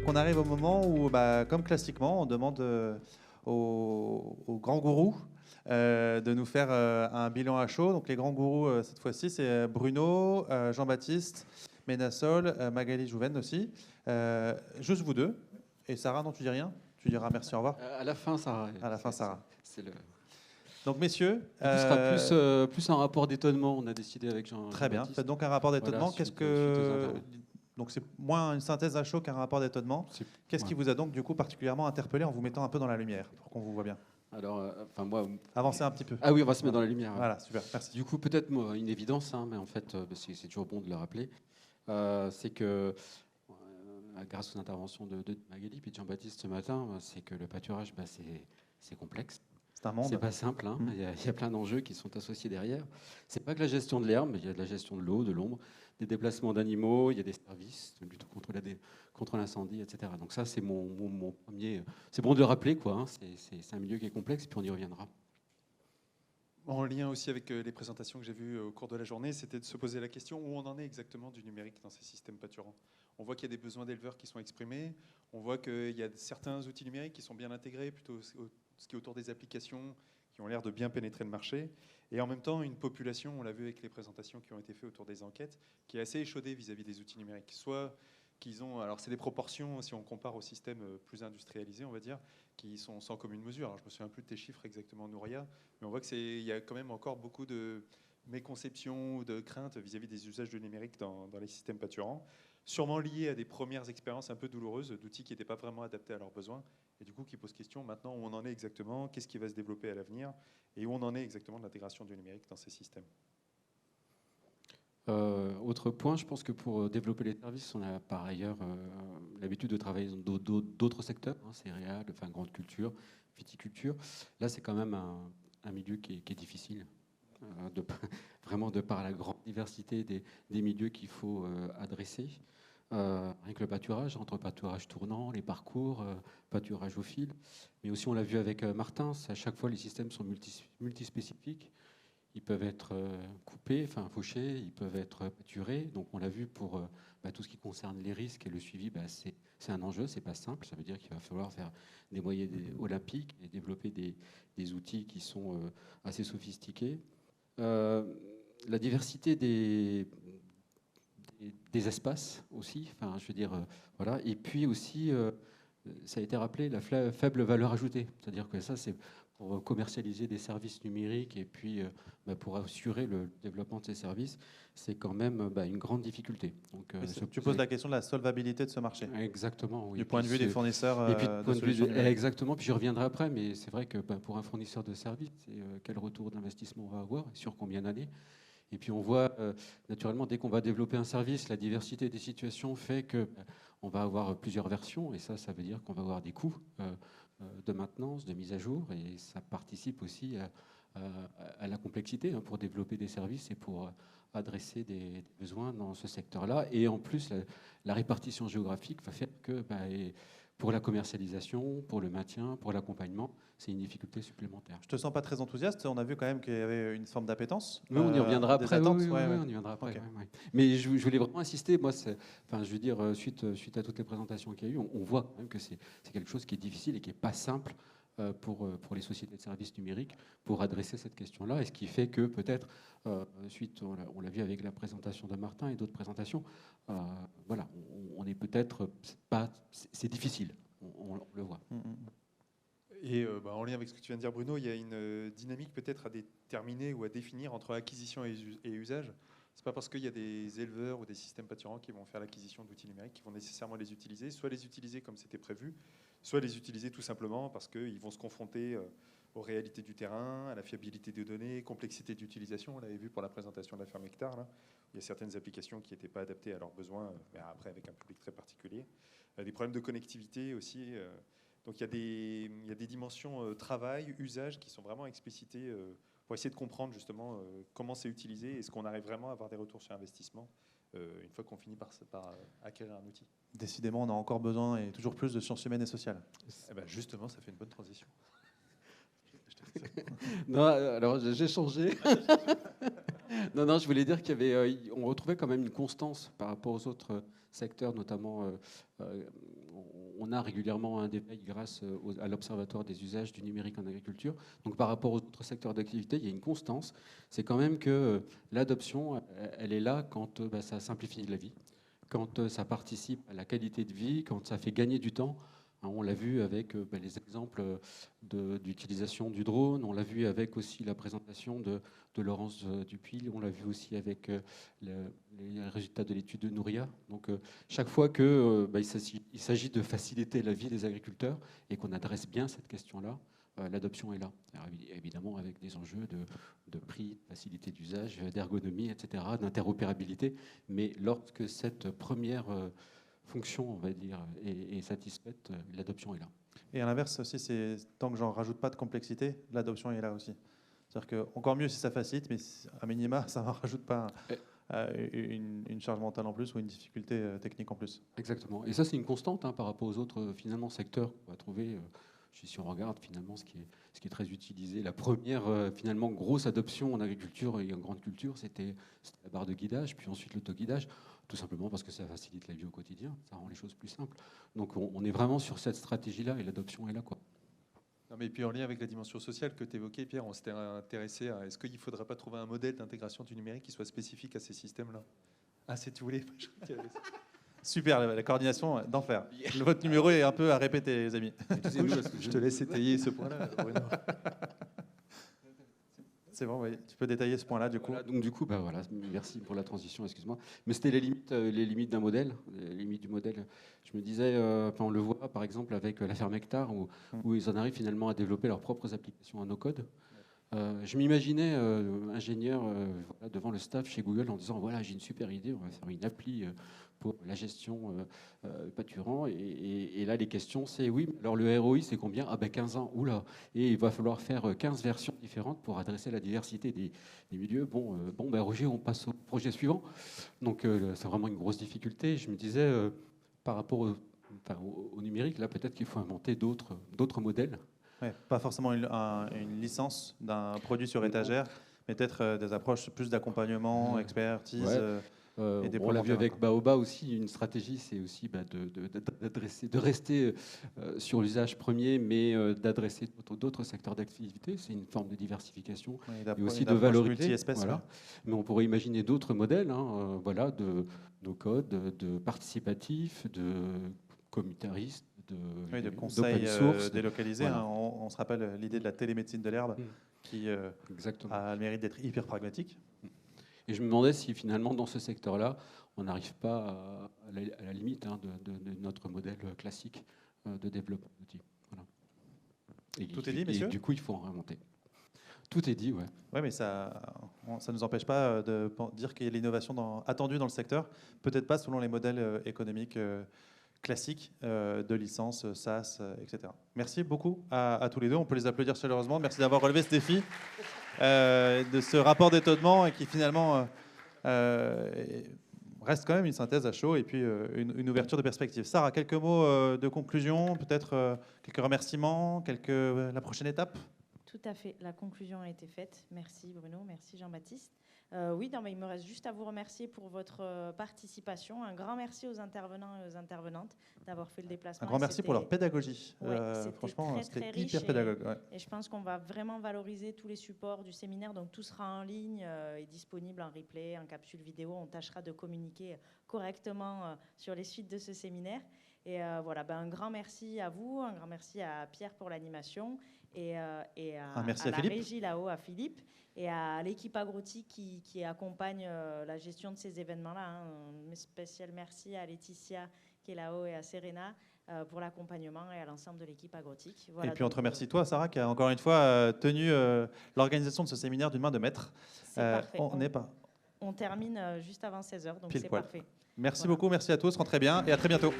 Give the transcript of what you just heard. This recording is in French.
qu'on arrive au moment où, comme classiquement, on demande aux grands gourous de nous faire un bilan à chaud. Donc les grands gourous, cette fois-ci, c'est Bruno, Jean-Baptiste, Ménasol, Magali Jouven aussi. Juste vous deux. Et Sarah, non, tu dis rien? Tu diras merci, au revoir. À la fin, Sarah. À la fin, Sarah. C'est le... Donc, messieurs... Ce sera plus un rapport d'étonnement, on a décidé avec Jean. Très bien. Faites donc un rapport d'étonnement. Voilà, donc c'est moins une synthèse à chaud qu'un rapport d'étonnement. Qu'est-ce qui vous a donc du coup particulièrement interpellé en vous mettant un peu dans la lumière pour qu'on vous voit bien? Alors, moi... Avancez un petit peu. Ah oui, on va se mettre dans la lumière. Voilà, super, merci. Du coup, peut-être une évidence, mais en fait, c'est toujours bon de le rappeler. C'est que, grâce aux interventions de Magali et de Jean-Baptiste ce matin, c'est que le pâturage, c'est complexe. C'est un monde. C'est pas simple, il y a plein d'enjeux qui sont associés derrière. C'est pas que la gestion de l'herbe, il y a de la gestion de l'eau, de l'ombre, des déplacements d'animaux, il y a des services de lutte contre l'incendie, etc. Donc ça, c'est mon premier... C'est bon de le rappeler, quoi. C'est un milieu qui est complexe, puis on y reviendra. En lien aussi avec les présentations que j'ai vues au cours de la journée, c'était de se poser la question où on en est exactement du numérique dans ces systèmes pâturants. On voit qu'il y a des besoins d'éleveurs qui sont exprimés, on voit qu'il y a certains outils numériques qui sont bien intégrés, plutôt ce qui est autour des applications, qui ont l'air de bien pénétrer le marché, et en même temps une population, on l'a vu avec les présentations qui ont été faites autour des enquêtes, qui est assez échaudée vis-à-vis des outils numériques. Soit qu'ils ont, alors c'est des proportions, si on compare au système plus industrialisé, on va dire, qui sont sans commune mesure. Alors je me souviens plus de tes chiffres exactement, Nouria, mais on voit qu'il y a quand même encore beaucoup de méconceptions ou de craintes vis-à-vis des usages du numérique dans les systèmes pâturants, sûrement liés à des premières expériences un peu douloureuses d'outils qui n'étaient pas vraiment adaptés à leurs besoins, et du coup qui posent question maintenant où on en est exactement, qu'est-ce qui va se développer à l'avenir, et où on en est exactement de l'intégration du numérique dans ces systèmes. Autre point, je pense que pour développer les services, on a par ailleurs l'habitude de travailler dans d'autres secteurs, céréales, grande culture, viticulture. Là, c'est quand même un milieu qui est difficile, vraiment de par la grande diversité des milieux qu'il faut adresser. Rien que le pâturage, entre pâturage tournant, les parcours, pâturage au fil. Mais aussi, on l'a vu avec Martin, à chaque fois, les systèmes sont multispécifiques. Ils peuvent être coupés, fauchés, ils peuvent être pâturés. Donc on l'a vu pour tout ce qui concerne les risques et le suivi, c'est un enjeu, c'est pas simple. Ça veut dire qu'il va falloir faire des moyens olympiques et développer des outils qui sont assez sophistiqués. La diversité des espaces aussi, voilà. Et puis aussi, ça a été rappelé, la faible valeur ajoutée. C'est-à-dire que ça, c'est pour commercialiser des services numériques et puis pour assurer le développement de ces services, c'est quand même une grande difficulté. Donc, tu poses la question de la solvabilité de ce marché. Exactement, oui. Du point de vue des fournisseurs et puis, de solutions numériques. Exactement, puis je reviendrai après, mais c'est vrai que pour un fournisseur de services, quel retour d'investissement on va avoir et sur combien d'années. Et puis on voit naturellement, dès qu'on va développer un service, la diversité des situations fait qu'on va avoir plusieurs versions, et ça veut dire qu'on va avoir des coûts de maintenance, de mise à jour, et ça participe aussi à la complexité pour développer des services et pour adresser des besoins dans ce secteur-là. Et en plus, la répartition géographique va faire que pour la commercialisation, pour le maintien, pour l'accompagnement, c'est une difficulté supplémentaire. Je te sens pas très enthousiaste. On a vu quand même qu'il y avait une forme d'appétence. Oui, on y reviendra après. Oui, on y reviendra après. Okay. Ouais. Mais je voulais vraiment insister. Moi, suite à toutes les présentations qu'il y a eu, on voit quand même que c'est quelque chose qui est difficile et qui n'est pas simple pour les sociétés de services numériques pour adresser cette question-là. Et ce qui fait que peut-être, on l'a vu avec la présentation de Martin et d'autres présentations, voilà, on est peut-être pas... C'est difficile, on le voit. Et en lien avec ce que tu viens de dire, Bruno, il y a une dynamique peut-être à déterminer ou à définir entre acquisition et usage. Ce n'est pas parce qu'il y a des éleveurs ou des systèmes pâturants qui vont faire l'acquisition d'outils numériques qui vont nécessairement les utiliser, soit les utiliser comme c'était prévu, soit les utiliser tout simplement parce qu'ils vont se confronter aux réalités du terrain, à la fiabilité des données, complexité d'utilisation. On l'avait vu pour la présentation de la ferme Hectare. Là. Il y a certaines applications qui n'étaient pas adaptées à leurs besoins, mais après avec un public très particulier. Des problèmes de connectivité aussi. Donc il y a des dimensions travail, usage qui sont vraiment explicitées pour essayer de comprendre justement comment c'est utilisé et est-ce qu'on arrive vraiment à avoir des retours sur investissement une fois qu'on finit par acquérir un outil. Décidément, on a encore besoin et toujours plus de sciences humaines et sociales. Justement, ça fait une bonne transition. Non, alors j'ai changé. Non, je voulais dire on retrouvait quand même une constance par rapport aux autres secteurs, notamment on a régulièrement un éveil grâce à l'Observatoire des usages du numérique en agriculture. Donc par rapport aux autres secteurs d'activité, il y a une constance. C'est quand même que l'adoption, elle est là quand ça simplifie la vie, quand ça participe à la qualité de vie, quand ça fait gagner du temps. On l'a vu avec les exemples d'utilisation du drone, on l'a vu avec aussi la présentation de Laurence Dupuis, on l'a vu aussi avec les résultats de l'étude de Nouria. Donc chaque fois qu'il s'agit de faciliter la vie des agriculteurs et qu'on adresse bien cette question-là, l'adoption est là. Alors, évidemment avec des enjeux de prix, de facilité d'usage, d'ergonomie, etc., d'interopérabilité. Mais lorsque cette première fonction, on va dire, est satisfaite, l'adoption est là. Et à l'inverse aussi, c'est tant que j'en rajoute pas de complexité, l'adoption est là aussi. C'est-à-dire que encore mieux si ça facilite, mais à minima, ça ne rajoute pas une charge mentale en plus ou une difficulté technique en plus. Exactement. Et ça, c'est une constante par rapport aux autres finalement secteurs qu'on va trouver. Si on regarde finalement ce qui est très utilisé, la première finalement grosse adoption en agriculture et en grande culture, c'était la barre de guidage, puis ensuite l'autoguidage. Tout simplement parce que ça facilite la vie au quotidien, ça rend les choses plus simples. Donc on est vraiment sur cette stratégie-là et l'adoption est là, quoi. Non, mais puis en lien avec la dimension sociale que tu évoquais, Pierre, on s'était intéressé à est-ce qu'il ne faudrait pas trouver un modèle d'intégration du numérique qui soit spécifique à ces systèmes-là? Ah, c'est tout. Super, la coordination d'enfer. Votre numéro est un peu à répéter, les amis. Je te laisse étayer ce point-là, Bruno. C'est bon, oui. Tu peux détailler ce point-là, du coup. Voilà, donc du coup, voilà, merci pour la transition, excuse-moi. Mais c'était les limites d'un modèle, les limites du modèle. Je me disais, on le voit par exemple avec la ferme Hectare, où ils en arrivent finalement à développer leurs propres applications en no-code. Je m'imaginais ingénieur devant le staff chez Google en disant, voilà, j'ai une super idée, on va faire une appli pour la gestion pâturant. Et là, les questions, c'est oui, alors le ROI, c'est combien? Ah ben 15 ans, oula. Et il va falloir faire 15 versions différentes pour adresser la diversité des milieux. Bon, Roger, on passe au projet suivant. Donc, c'est vraiment une grosse difficulté. Je me disais, par rapport au numérique, là, peut-être qu'il faut inventer d'autres modèles. Ouais, pas forcément une licence d'un produit sur étagère, mais peut-être des approches plus d'accompagnement, expertise. Ouais. On l'a vu avec Baoba aussi, une stratégie, c'est aussi de rester sur l'usage premier, mais d'adresser d'autres secteurs d'activité. C'est une forme de diversification et aussi de valorité. Voilà. Mais on pourrait imaginer d'autres modèles, de no-code, de participatif, de communautariste, de conseils délocalisés. Voilà. On se rappelle l'idée de la télémédecine de l'herbe qui a le mérite d'être hyper pragmatique. Et je me demandais si finalement dans ce secteur-là, on n'arrive pas à la limite de notre modèle classique de développement d'outils. Voilà. Tout est dit, messieurs ? Et du coup, il faut en remonter. Tout est dit, ouais. Oui, mais ça ne nous empêche pas de dire qu'il y a l'innovation attendue dans le secteur, peut-être pas selon les modèles économiques classiques de licence, SaaS, etc. Merci beaucoup à tous les deux. On peut les applaudir chaleureusement. Merci d'avoir relevé ce défi de ce rapport d'étonnement et qui finalement reste quand même une synthèse à chaud et puis une ouverture de perspective. Sarah, quelques mots de conclusion, peut-être quelques remerciements, la prochaine étape? Tout à fait. La conclusion a été faite. Merci Bruno, merci Jean-Baptiste. Oui, mais il me reste juste à vous remercier pour votre participation. Un grand merci aux intervenants et aux intervenantes d'avoir fait le déplacement. Un grand merci pour leur pédagogie. Franchement, c'était hyper pédagogue. Et je pense qu'on va vraiment valoriser tous les supports du séminaire. Donc tout sera en ligne et disponible en replay, en capsule vidéo. On tâchera de communiquer correctement sur les suites de ce séminaire. Et un grand merci à vous, un grand merci à Pierre pour l'animation et à la régie là-haut, à Philippe, et à l'équipe Agroti qui accompagne la gestion de ces événements-là. Un spécial merci à Laetitia qui est là-haut et à Serena pour l'accompagnement et à l'ensemble de l'équipe Agrotique. Voilà, et puis on te remercie toi, Sarah, qui a encore une fois tenu l'organisation de ce séminaire d'une main de maître. Parfait. On termine juste avant 16h, donc c'est parfait. Merci beaucoup, merci à tous, rentrez bien et à très bientôt.